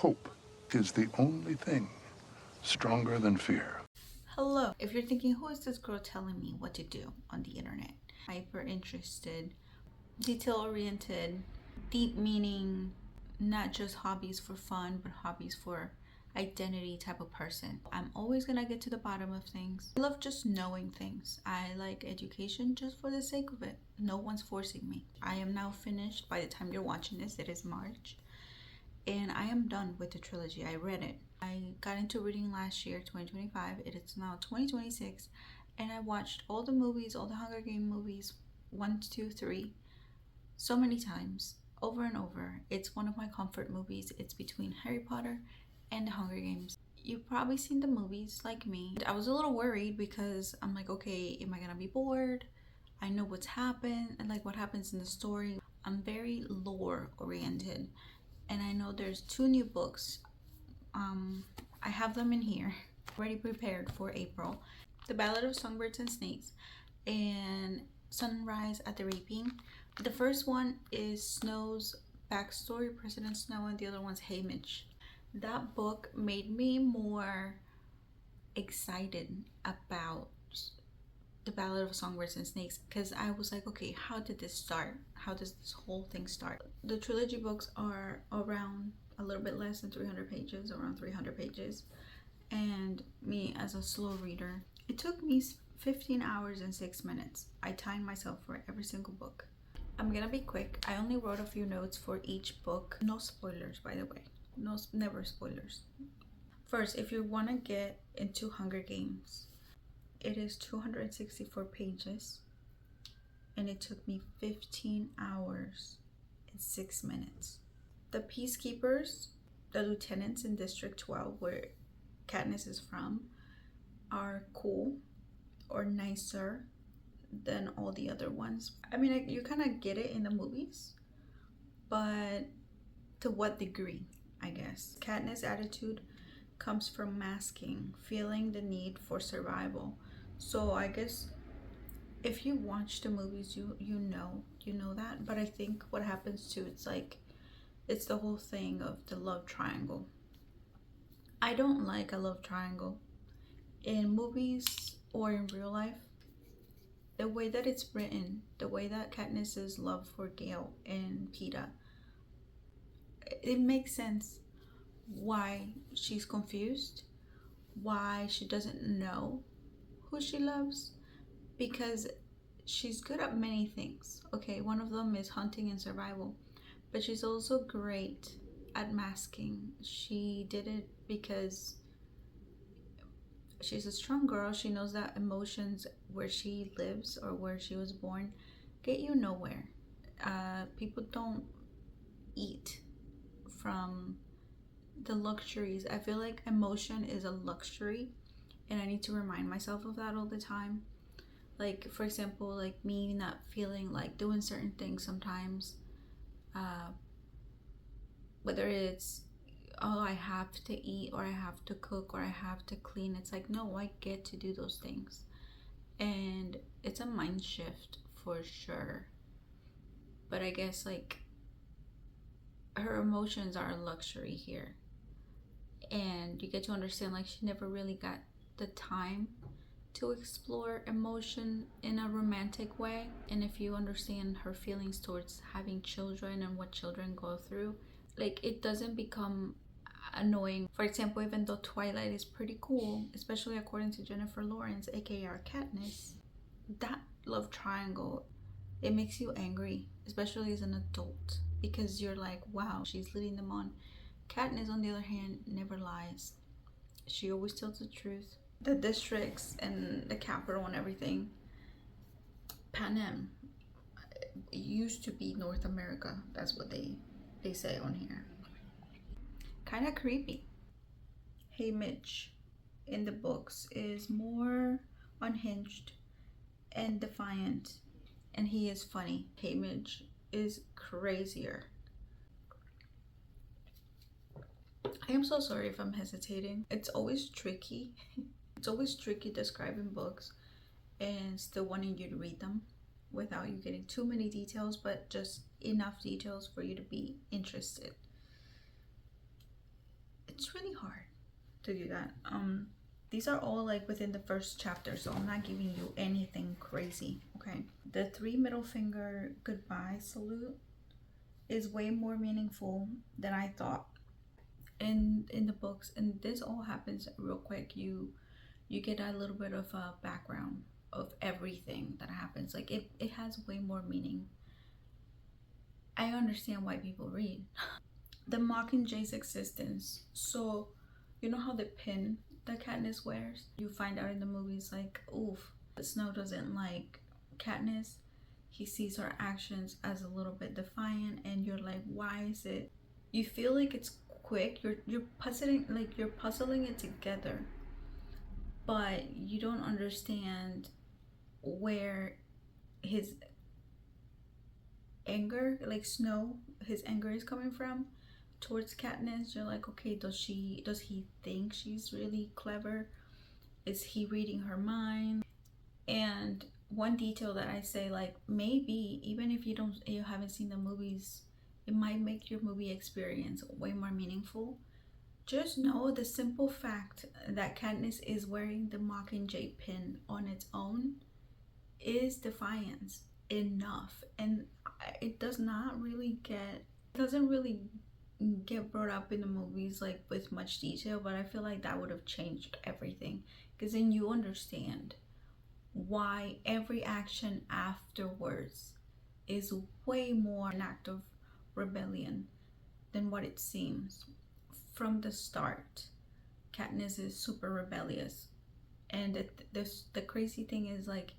Hope is the only thing stronger than fear. Hello. If you're thinking, who is this girl telling me what to do on the internet? Hyper interested, detail oriented, deep meaning, not just hobbies for fun, but hobbies for identity type of person. I'm always gonna get to the bottom of things. I love just knowing things. I like education just for the sake of it. No one's forcing me. I am now finished. By the time you're watching this, it is March. And I am done with the trilogy. I read it. I got into reading last year, 2025. It is now 2026. And I watched all the movies, all the Hunger Game movies, 1, 2, 3, so many times, over and over. It's one of my comfort movies. It's between Harry Potter and the Hunger Games. You've probably seen the movies like me. I was a little worried because I'm like, okay, am I gonna be bored? I know what's happened and like what happens in the story. I'm very lore oriented, and I know there's 2 new books. I have them in here, already prepared for April. The Ballad of Songbirds and Snakes and Sunrise at the Reaping. The first one is Snow's backstory, President Snow, and the other one's Haymitch. That book made me more excited about the Ballad of Songbirds and Snakes because I was like, okay, how did this start? How does this whole thing start? The trilogy books are around a little bit less than 300 pages, around 300 pages. And me as a slow reader, it took me 15 hours and 6 minutes. I timed myself for every single book. I'm gonna be quick. I only wrote a few notes for each book. No spoilers, by the way. No, never spoilers. First, if you want to get into Hunger Games, it is 264 pages and it took me 15 hours and 6 minutes. The peacekeepers, the lieutenants in District 12, where Katniss is from, are cool or nicer than all the other ones. I mean, you kind of get it in the movies, but to what degree, I guess. Katniss' attitude comes from masking, feeling the need for survival. So I guess if you watch the movies, you know that. But I think what happens too, it's the whole thing of the love triangle. I don't like a love triangle in movies or in real life. The way that it's written, the way that Katniss's love for Gale and Peeta, it makes sense why she's confused, why she doesn't know who she loves, because she's good at many things. Okay, one of them is hunting and survival, but she's also great at masking. She did it because she's a strong girl. She knows that emotions where she lives or where she was born get you nowhere. People don't eat from the luxuries. I feel like emotion is a luxury, and I need to remind myself of that all the time. Like, for example, like me not feeling like doing certain things sometimes, whether it's, oh, I have to eat or I have to cook or I have to clean. It's like, no, I get to do those things. And it's a mind shift for sure. But I guess like her emotions are a luxury here. And you get to understand like she never really got the time to explore emotion in a romantic way. And if you understand her feelings towards having children and what children go through, like it doesn't become annoying. For example, even though Twilight is pretty cool, especially according to Jennifer Lawrence, aka our Katniss, that love triangle, it makes you angry, especially as an adult, because you're like, wow, she's leading them on. Katniss, on the other hand, never lies. She always tells the truth. The districts and the capital and everything, Panem, used to be North America. That's what they say on here. Kind of creepy. Haymitch in the books is more unhinged and defiant, and he is funny. Haymitch is crazier. I am so sorry if I'm hesitating. It's always tricky. It's always tricky describing books and still wanting you to read them without you getting too many details, but just enough details for you to be interested. It's really hard to do that. These are all like within the first chapter, so I'm not giving you anything crazy, okay? The 3 middle finger goodbye salute is way more meaningful than I thought in the books, and this all happens real quick. You get a little bit of a background of everything that happens. Like it has way more meaning. I understand why people read. The Mockingjays existence. So you know how the pin that Katniss wears, you find out in the movies, like, oof, Snow doesn't like Katniss. He sees her actions as a little bit defiant, and you're like, why is it? You feel like it's quick. You're puzzling it together, but you don't understand where his anger, like Snow, his anger is coming from towards Katniss. You're like, okay, does he think she's really clever? Is he reading her mind? And one detail that I say, like, maybe even if you haven't seen the movies, it might make your movie experience way more meaningful. Just know the simple fact that Katniss is wearing the Mockingjay pin on its own is defiance enough, and it doesn't really get brought up in the movies like with much detail, but I feel like that would have changed everything, because then you understand why every action afterwards is way more an act of rebellion than what it seems. From the start, Katniss is super rebellious, and the crazy thing is, like,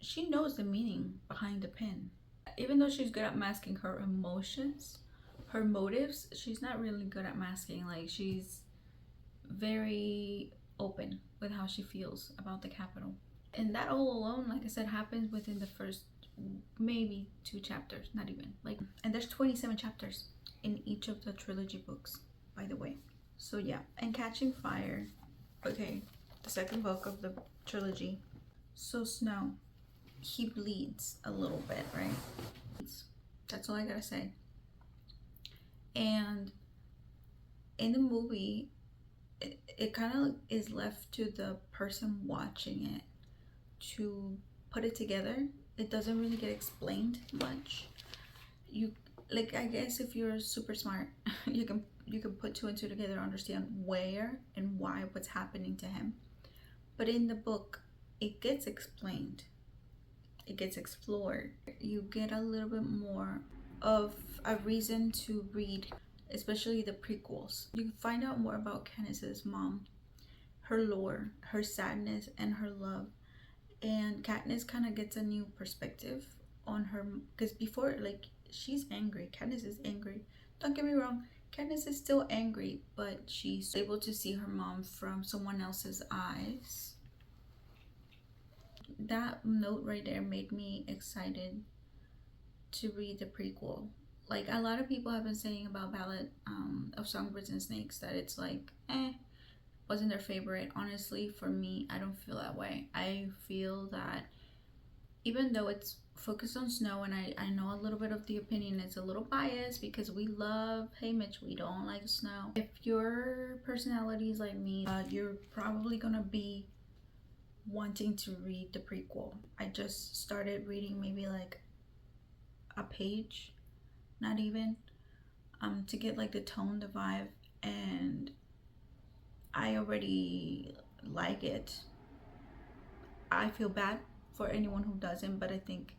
she knows the meaning behind the pin. Even though she's good at masking her emotions, her motives, she's not really good at masking. Like, she's very open with how she feels about the Capitol. And that all alone, like I said, happens within the first maybe 2 chapters, not even. Like, and there's 27 chapters in each of the trilogy books, by the way. So yeah, and Catching Fire, okay, the second book of the trilogy. So Snow, he bleeds a little bit, right? That's all I gotta say. And in the movie, it kind of is left to the person watching it to put it together. It doesn't really get explained much. You, like, I guess if you're super smart, you can put 2 and 2 together, understand where and why what's happening to him. But in the book, it gets explained. It gets explored. You get a little bit more of a reason to read, especially the prequels. You find out more about Katniss's mom, her lore, her sadness, and her love. And Katniss kind of gets a new perspective on her, because before, like, she's angry. Katniss is angry. Don't get me wrong, Katniss is still angry, but she's able to see her mom from someone else's eyes. That note right there made me excited to read the prequel. Like, a lot of people have been saying about Ballad of Songbirds and Snakes that it's like, wasn't their favorite. Honestly, for me, I don't feel that way. I feel that even though it's focused on Snow, and I know a little bit of the opinion is a little biased because we love, hey Mitch, we don't like Snow. If your personality is like me, you're probably gonna be wanting to read the prequel. I just started reading maybe like a page, not even, to get like the tone, the vibe, and I already like it. I feel bad for anyone who doesn't, but I think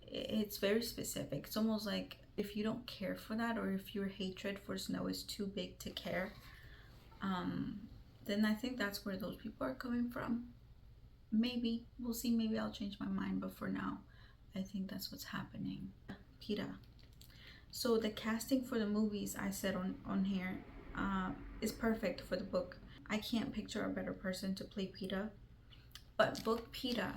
it's very specific. It's almost like if you don't care for that, or if your hatred for Snow is too big to care, then I think that's where those people are coming from. Maybe, we'll see, maybe I'll change my mind, but for now, I think that's what's happening. Peeta. So the casting for the movies, I said on here, is perfect for the book. I can't picture a better person to play Peeta, but book Peeta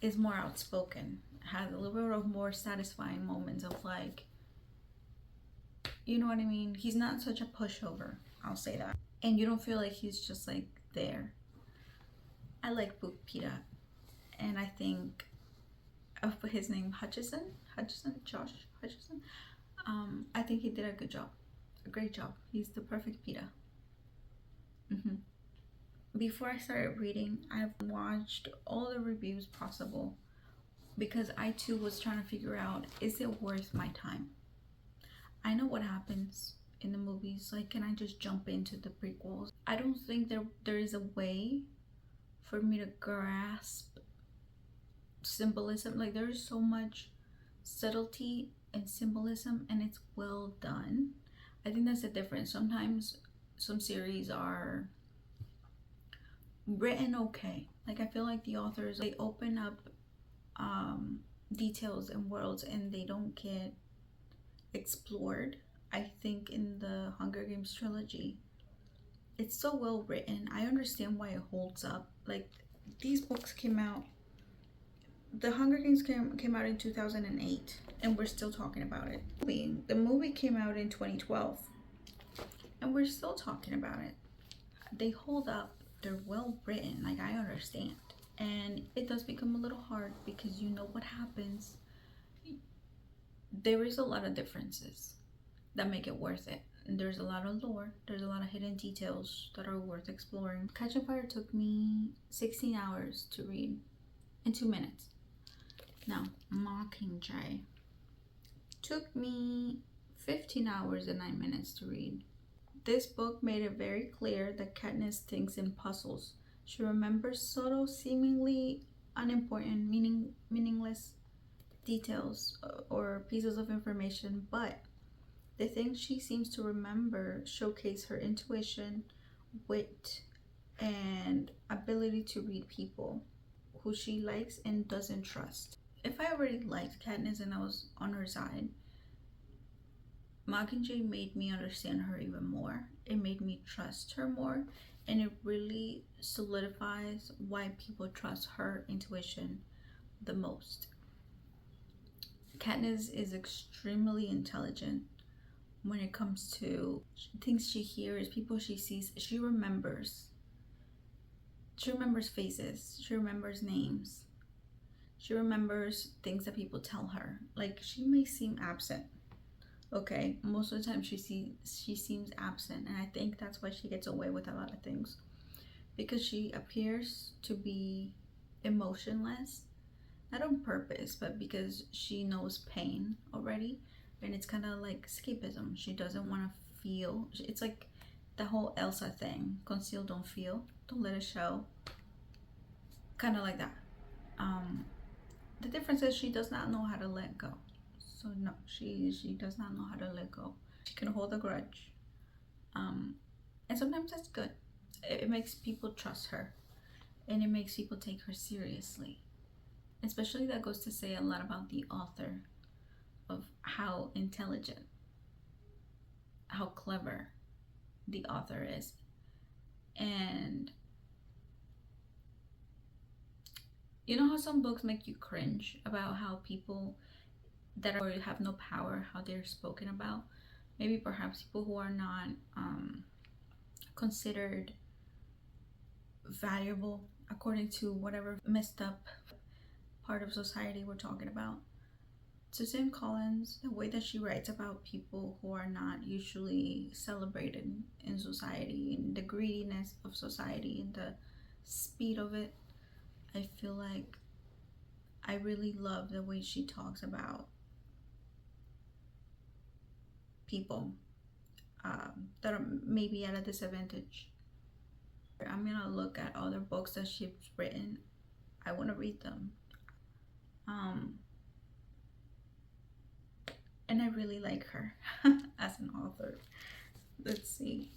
is more outspoken, has a little bit of more satisfying moments of, like, you know what I mean? He's not such a pushover, I'll say that. And you don't feel like he's just like there. I like book Peeta, and I think of his name, Josh Hutcherson. I think he did a good job. Great job. He's the perfect PETA. Before I started reading, I've watched all the reviews possible because I too was trying to figure out, is it worth my time? I know what happens in the movies. Like, can I just jump into the prequels? I don't think there is a way for me to grasp symbolism. Like, there's so much subtlety and symbolism, and it's well done. I think that's the difference. Sometimes some series are written okay. Like, I feel like the authors, they open up details and worlds and they don't get explored. I think in the Hunger Games trilogy, it's so well written. I understand why it holds up. Like, these books came out, the Hunger Games came out in 2008 and we're still talking about it. The movie came out in 2012 and we're still talking about it. They hold up. They're well written. Like, I understand. And it does become a little hard because you know what happens. There is a lot of differences that make it worth it. And there's a lot of lore. There's a lot of hidden details that are worth exploring. Catching Fire took me 16 hours to read in 2 minutes. Now, Mockingjay took me 15 hours and 9 minutes to read. This book made it very clear that Katniss thinks in puzzles. She remembers subtle, seemingly unimportant, meaningless details or pieces of information, but the things she seems to remember showcase her intuition, wit, and ability to read people who she likes and doesn't trust. If I already liked Katniss and I was on her side, Mockingjay made me understand her even more. It made me trust her more, and it really solidifies why people trust her intuition the most. Katniss is extremely intelligent when it comes to things she hears, people she sees. She remembers. She remembers faces. She remembers names. She remembers things that people tell her. Like, she may seem absent. Okay, most of the time she seems absent, and I think that's why she gets away with a lot of things, because she appears to be emotionless, not on purpose, but because she knows pain already, and it's kind of like escapism. She doesn't want to feel. It's like the whole Elsa thing: conceal, don't feel, don't let it show. Kind of like that. The difference is she does not know how to let go. So no, she does not know how to let go. She can hold a grudge, and sometimes that's good. It makes people trust her, and it makes people take her seriously. Especially, that goes to say a lot about the author, of how intelligent, how clever the author is. And you know how some books make you cringe about how people that have no power, how they're spoken about? Maybe perhaps people who are not considered valuable according to whatever messed up part of society we're talking about. Susan Collins, the way that she writes about people who are not usually celebrated in society, and the greediness of society and the speed of it, I feel like I really love the way she talks about people that are maybe at a disadvantage. I'm gonna look at other books that she's written. I want to read them. And I really like her as an author. Let's see.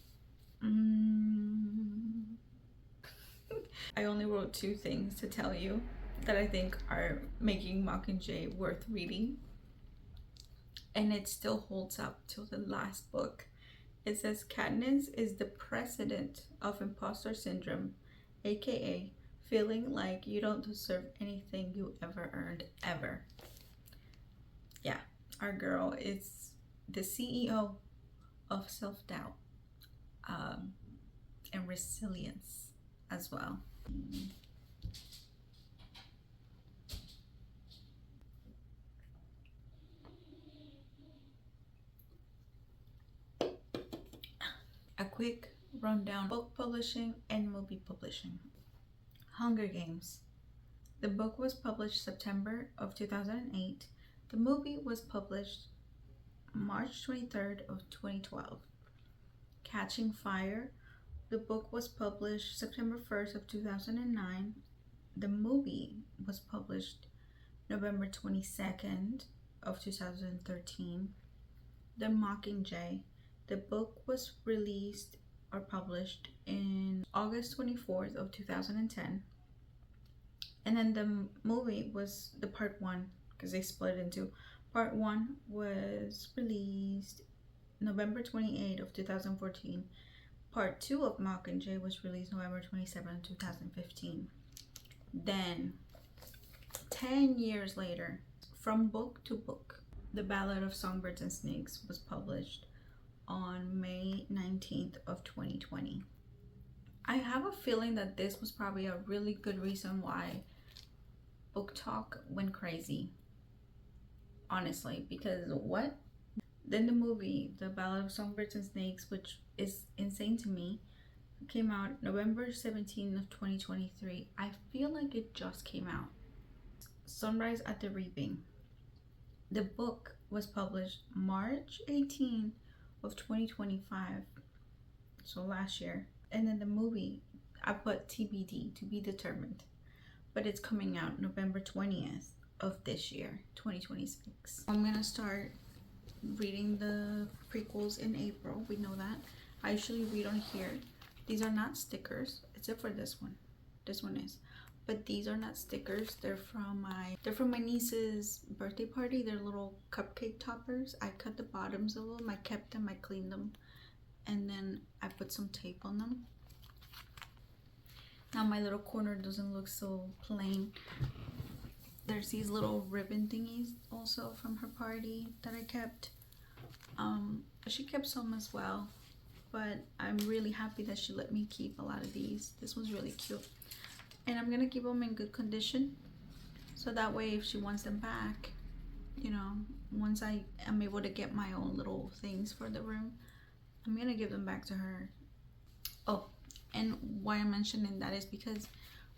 I only wrote 2 things to tell you that I think are making Mockingjay worth reading, and it still holds up till the last book. It says Katniss is the precedent of imposter syndrome, aka feeling like you don't deserve anything you ever earned, ever. Yeah, our girl is the CEO of self-doubt and resilience as well. A quick rundown: book publishing and movie publishing. Hunger Games. The book was published September of 2008. The movie was published March 23rd of 2012. Catching Fire. The book was published September 1st of 2009. The movie was published November 22nd of 2013. The Mockingjay. The book was released or published in August 24th of 2010. And then the movie was the part one, because they split it into part one was released November 28th of 2014. Part 2 of Mockingjay was released November 27, 2015. Then, 10 years later, From Book to Book, The Ballad of Songbirds and Snakes was published on May 19th of 2020. I have a feeling that this was probably a really good reason why Book Talk went crazy. Honestly, because what? Then the movie, The Ballad of Songbirds and Snakes, which is insane to me, came out November 17th of 2023. I feel like it just came out. Sunrise at the Reaping. The book was published March 18th of 2025, so last year. And then the movie, I put TBD, to be determined, but it's coming out November 20th of this year, 2026. I'm gonna start reading the prequels in April. We know that. I usually read on here. These are not stickers, except for this one. This one is, but these are not stickers. They're from my niece's birthday party. They're little cupcake toppers. I cut the bottoms of them. I kept them. I cleaned them, and then I put some tape on them. Now my little corner doesn't look so plain. There's these little ribbon thingies also from her party that I kept. She kept some as well, but I'm really happy that she let me keep a lot of these. This one's really cute, and I'm gonna keep them in good condition, so that way if she wants them back, you know, once I am able to get my own little things for the room, I'm gonna give them back to her. Oh, and why I'm mentioning that is because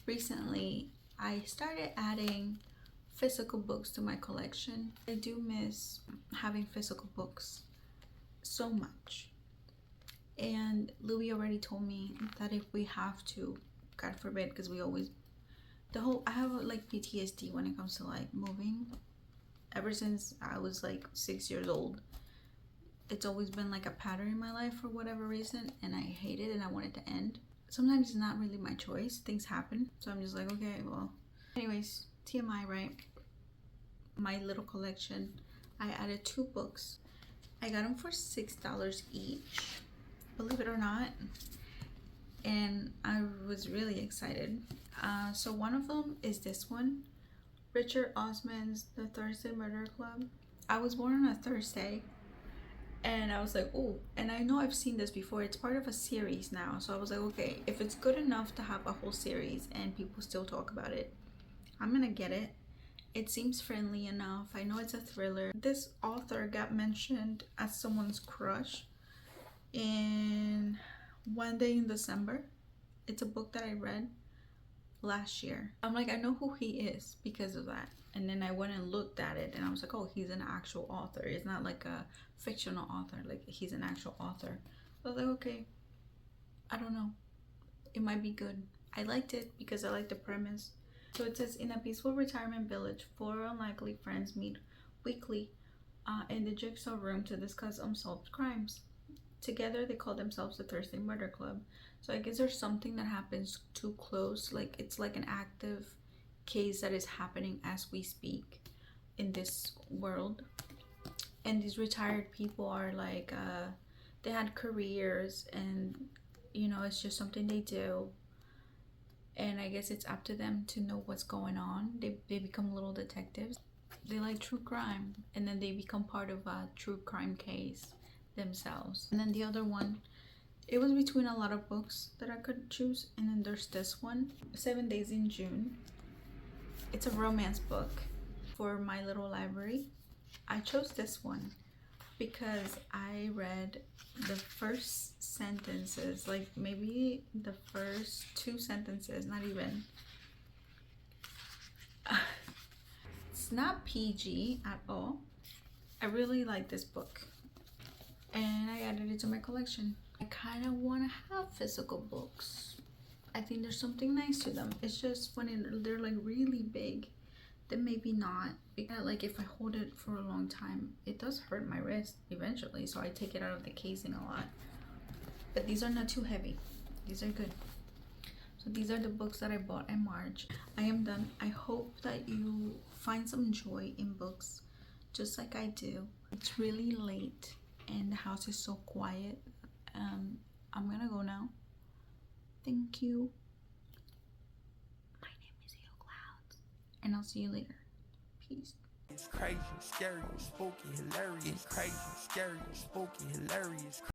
recently I started adding physical books to my collection. I do miss having physical books so much. And Louis already told me that if we have to, God forbid, because we always, I have like PTSD when it comes to like moving. Ever since I was like 6 years old, it's always been like a pattern in my life for whatever reason, and I hate it and I want it to end. Sometimes it's not really my choice, things happen, so I'm just like, okay, well. Anyways, TMI, right? My little collection, I added 2 books. I got them for $6 each, believe it or not, and I was really excited. So one of them is this one, Richard Osman's The Thursday Murder Club. I was born on a Thursday, and I was like, oh, and I know I've seen this before. It's part of a series now, so I was like, okay, if it's good enough to have a whole series and people still talk about it, I'm gonna get it. It seems friendly enough. I know it's a thriller. This author got mentioned as someone's crush in One Day in December. It's a book that I read last year. I'm like, I know who he is because of that. And then I went and looked at it, and I was like, oh, he's an actual author. It's not like a fictional author. Like, he's an actual author. So I was like, okay, I don't know. It might be good. I liked it because I liked the premise. So it says, in a peaceful retirement village, 4 unlikely friends meet weekly in the Jigsaw room to discuss unsolved crimes. Together, they call themselves the Thursday Murder Club. So I guess there's something that happens too close. Like, it's like an active case that is happening as we speak in this world. And these retired people are like, they had careers, and, you know, it's just something they do. And I guess it's up to them to know what's going on. They become little detectives. They like true crime, and then they become part of a true crime case themselves. And then the other one, it was between a lot of books that I could choose, and then there's this one, 7 Days in June. It's a romance book for my little library. I chose this one because I read the first sentences, like maybe the first two sentences, not even. It's not PG at all. I really like this book and I added it to my collection. I kind of want to have physical books. I think there's something nice to them. It's just when they're like really big, then maybe not. Because like if I hold it for a long time, it does hurt my wrist eventually. So I take it out of the casing a lot. But these are not too heavy. These are good. So these are the books that I bought in March. I am done. I hope that you find some joy in books, just like I do. It's really late and the house is so quiet. I'm gonna go now. Thank you. My name is Yo Clouds, and I'll see you later. Peace. It's crazy, scary, spooky, hilarious. Crazy, scary, spooky, hilarious.